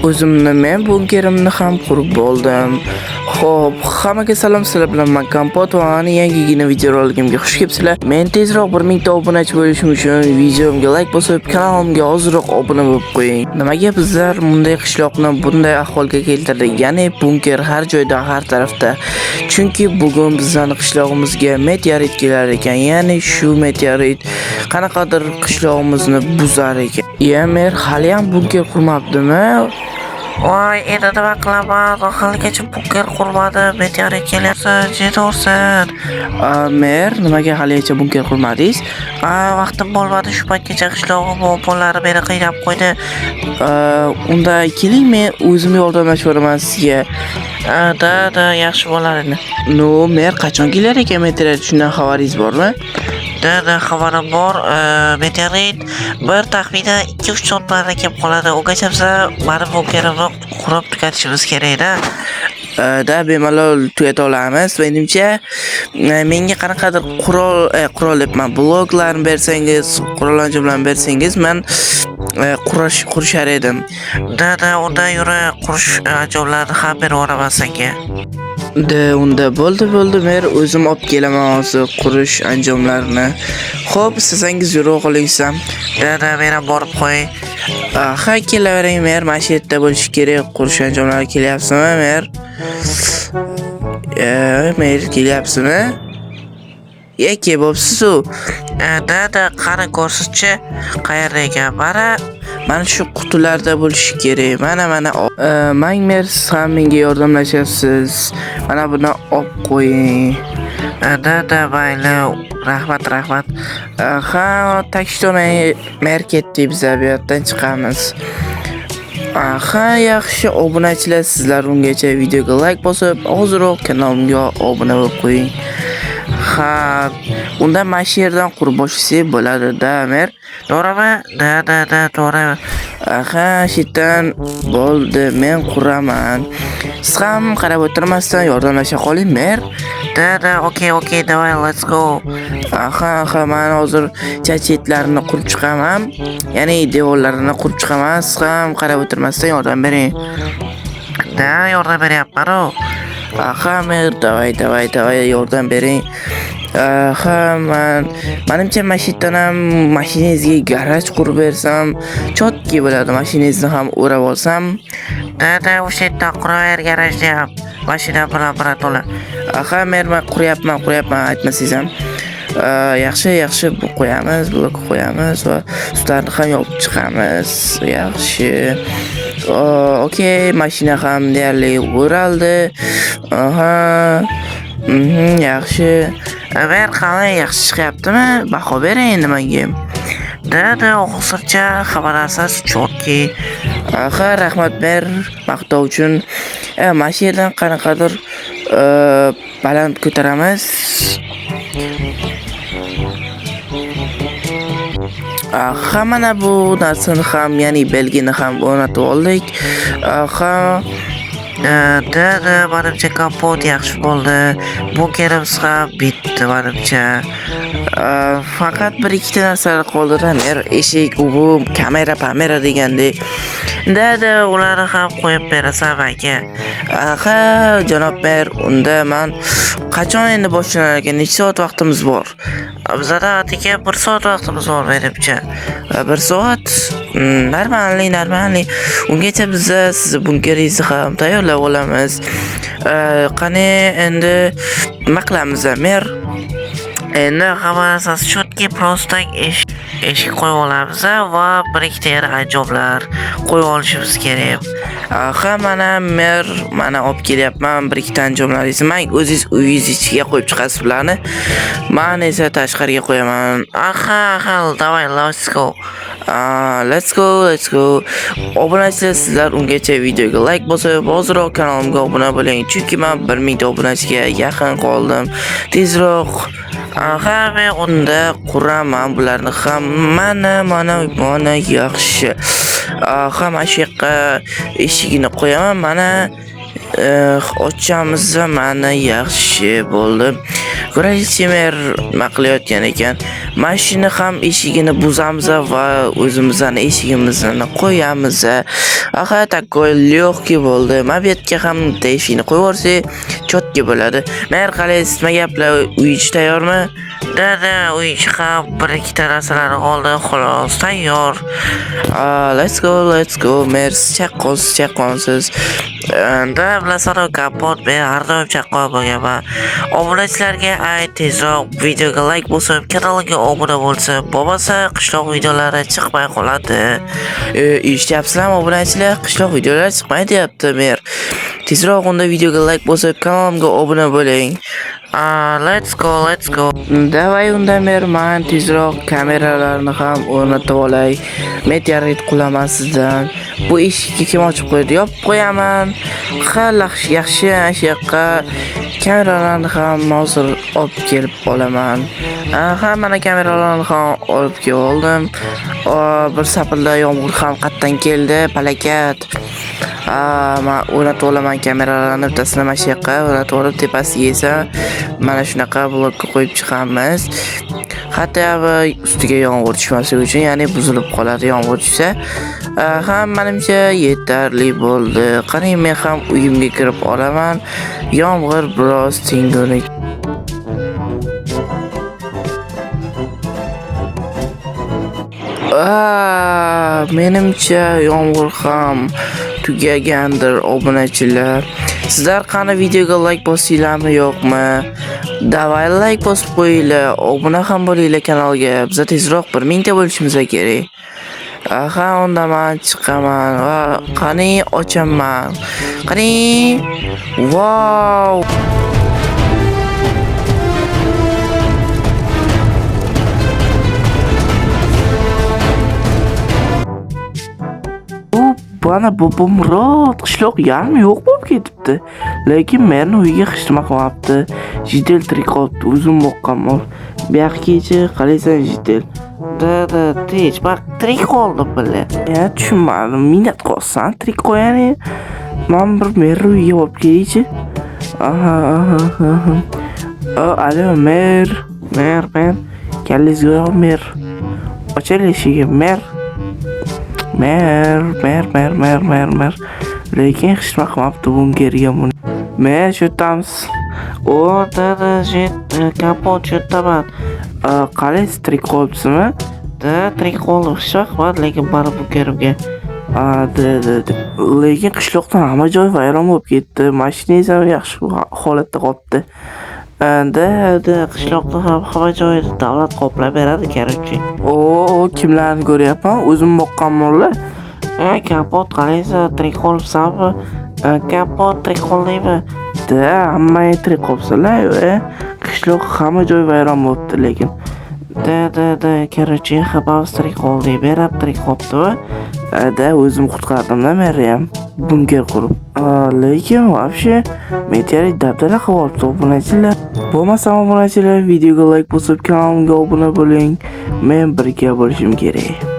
O'zimni men bunkerimni ham qurib bo'ldim. Xo'p, hammaga salom, sizlar bilan men Kompot va yangigina videoroligimga xush kelibsizlar. Men tezroq 1000 ta obunachi bo'lishim uchun videomga like bosib, kanalimga ozroq obuna bo'lib qo'ying. Nimaga bizlar bunday qishloqni bunday ahvolga keltirdik? Ya'ni bunker har joyda, har tarafda. Chunki bugun bizning qishlog'imizga meteorit kelar ekan. Ya'ni shu meteorit qanaqadir qishlog'imizni buzar ekan. Mer hali ham bunker qurmabdimi? Voy, endi nima qilaman? Haligacha bunker qurmadi. Meteorit kelyapti, jetorsin. Mer, nimaga haligacha bunker qurmadingiz? Vaqtim bo'lmadi, shu paytgacha qishlog'im o'g'illari meni qiynab qo'ydi. Unda keling, men o'zim yordamlashib beraman sizga. Da, yaxshi bo'lar edi. No, Mer qachon kelar ekan meteorit? Shundan xabaringiz bormi? Da, xabarim bor. Meteorit bir taxminan 2-3 soat bilan kelib qoladi. Ungacha biz mani bunkerimni qurib tugatishimiz kerak-da. Da bemalol tugata olamiz. Menimcha menga qanaqadir qurol debman, bloklarni bersangiz, qurol anjomlarni bersangiz, men qurishar edim. Da, unda yura qurish anjomlarini ham berib yuboraman senga. Unda bo'ldi, Mer, o'zim olib kelaman hozir qurish anjomlarini. Xo'p, istasangiz yurib qoling-sam. Da, men ham borib qo'y. Ha, kelavering, Mer, mana shu yerda bo'lishi kerak. Qurish anjomlari kelyapsizmi, Mer? Mer, kelyapsizmi? Yake bo'psiz-ku. Da, qani ko'rsatchi, qayerda ekan? Mana shu qutilarda bo'lishi kerak. Mana. Mer, siz ham menga yordamlashasiz. Mana buni olib qo'ying. Da, mayli. Rahmat. Ha, takishtirmay, Mer ketdi, biz bu yerdan chiqamiz. Ha, yaxshi obunachilar, sizlar ungacha videoga like bosib, hozirroq kanalimga obuna bo'lib qo'ying. Ha, unda mana shu yerdan qurib boshlasak bo'ladi-da, Mer. To'g'rimi? Da, to'g'ri. Ha, shitdan bo'ldi, men quraman. Siz ham qarab o'tirmasdan yordamlasha qoling, Mer. Da, okey, davay, let's go. Ha, men hozir chetlarini qurib chiqaman. Ya'ni devorlarini qurib chiqaman. Siz ham qarab o'tirmasdan yordam bering. Da, yordam beryapman-ku. Ha, Mer, davay, yordam bering. Ha, menimcha mashinadan ham mashinangizga garaj qurib bersam, chotki bo'ladi. Mashinangizni ham o'rab olsam. Da, o'sha yerda quraver garajni ham. Mashina bilan to'la. Ha, Mer, men quryapman, aytmasangiz ham. Yaxshi, bu qo'yamiz, blok qo'yamiz va ustlarni ham yopib chiqamiz. Yaxshi. Okey, mashina ham deyarli o'raldi. Yaxshi. Mer, qalay, yaxshi chiqyaptimi? Baho bering nimaga? Da, hozircha xabarasiz chotki. Ha, rahmat, Mer, maqtov uchun. Mana shu yerdan qanaqadir baland ko'taramiz. Ha, mana bu narsani ham, ya'ni belgini ham o'rnatib oldik. Da, menimcha Kompot yaxshi bo'ldi. Bunkerimiz ham bitdi menimcha. Faqat bir ikkita narsalar qoldi-da, Mer, eshik, bu kamera degandek. Da, ularni ham qo'yib berasan aka. Ha, janob Mer, unda men qachon endi boshlanar ekan? Necha soat vaqtimiz bor? Bizda atigi 1 soat vaqtimiz bor menimcha. 1 soat? Normalniy. Ungacha biz sizni bunkeringizni ham tayyorlab olamiz. Qani endi nima qilamiz, Mer? Endi xabarasiz chotki prosta eshik qo'yib olamiz va bir ikkita anjomlar qo'yib olishimiz kerak. Ha, Mer, olib kelyapman bir ikkita anjomlaringizni. Men o'zingiz uyingiz ichiga qo'yib chiqasiz bularni. Men esa tashqariga qo'yaman. Ha, davay, let's go. Let's go. Obunachilar, sizlar ungacha videoga like bosib, hozirroq kanalimga obuna bo'ling. Chunki men 1000 ta obunachiga yaqin qoldim. Tezroq. Ha, men unda quraman bularni ham. Mana yaxshi. Ha, mana shu yoqqa eshigini qo'yaman. Mana ochamiz, mana yaxshi bo'ldi. Ko'raylikchi mer nima qilayotgan ekan. Mashina ham eshigini buzamiz va o'zimizning eshigimizni qo'yamiz. Aha, takoy lyoqki bo'ldi. Men bu yerga ham eshikni qo'yib yuborsak, chotki bo'ladi. Mer qalaysiz, nima gaplar? Uy ichi tayyormi? Da, uy ichi ham bir ikkita narsalar qoldi, xolos, tayyor. Let's go. Mer chaqqonsiz. Da bilasizlar, kapot men har doim chaqqon bo'lganman. Obunachilarga tezroq videoga like bosib, kanalga obuna bo'lsin. Bo'lmasa qishloq videolari chiqmay qoladi. Eshityapsizlarmi obunachilar? Qishloq videolar chiqmaydi deyapti mer. Tezroq unda videoga like bosib, kanalimga obuna bo'ling. Let's go. Davay unda mer, men tezroq kameralarni ham o'rnatib olay. Meteorit qulaman sizdan. Bu eshikni kim ochib qo'ydi? Yopib qo'yaman. Yaxshi, shu yoqqa kameralarni ham hozir olib kelib olaman. Mana kameralarni ham olib kelib oldim. Bir sapilda yomg'ir ham qatdan keldi, palakat. Men o'rnatib olaman kameralarni o'rtasini mana shu yoqqa o'rnatib olib, tepasiga esa mana shunaqa blokka qo'yib chiqamiz. Hatto ustiga yomg'ir tushmasligi uchun, ya'ni buzilib qoladi yomg'ir tushsa. Menimcha yetarli bo'ldi. Qarang, men ham uyimga kirib olaman. Yomg'ir biroz tingulik. Menimcha yomg'ir ham tugagandir obunachilar. Sizlar qani videoga like bosinglarmi yo'qmi? Davay like bosib qo'yinglar, obuna ham bo'linglar kanalga. Biz tezroq 1000 ta bo'lishimiz kerak. Unda men chiqaman va qani ochaman. Qani! Wow! Bana Murod qishloq yarmi yo'q bo'lib ketibdi. Lekin meni uyiga hech nima qilmabdi. Jidel tirik qolibdi, o'zim boqqanman. Bu yoqgacha qalaysan Jidel? Da, tinch, bak tirik qoldim bile. Tushunmadim. Minat qolsan tirik qo'yani. Men bir meni uyiga olib kelingchi. Alo, mer. Kallizga mer. Ochil eshigini, mer. Mer. Lekin hech nima qilmabdi bunga buni. Mer sho'tamiz. Kapot sho'taman. Qalaysiz, tirik qolibsizmi? Da, tirik qoldim. Sho'xmat, lekin mana bu kerimga. Lekin qishloqdan hamma joy vayron bo'lib ketdi. Mashinangiz ham yaxshi holatda qolibdi. Qishloqda ham hamma joyni davlat qoplab beradi, kerakchi. Kimlarni ko'ryapman? O'zim boqqanmanlar. Kapot qalaysan, tirik qolibsanmi? Kapot tirik qoldingmi? Hamma tirik qolibsizlar. Qishloq hamma joy vayron bo'libdi lekin. Kerakchi, hammamiz tirik qoldik. Men ham tirik qolibdi-ku. O'zim qutqardim-da meriyam. Bunker qurib. Lekin вообще meteorit dabdala qilib olibdi obunachilar. Bo'lmasa obunachilar videoga like bosib kanalimga obuna bo'ling. Men birga bo'lishim kerak.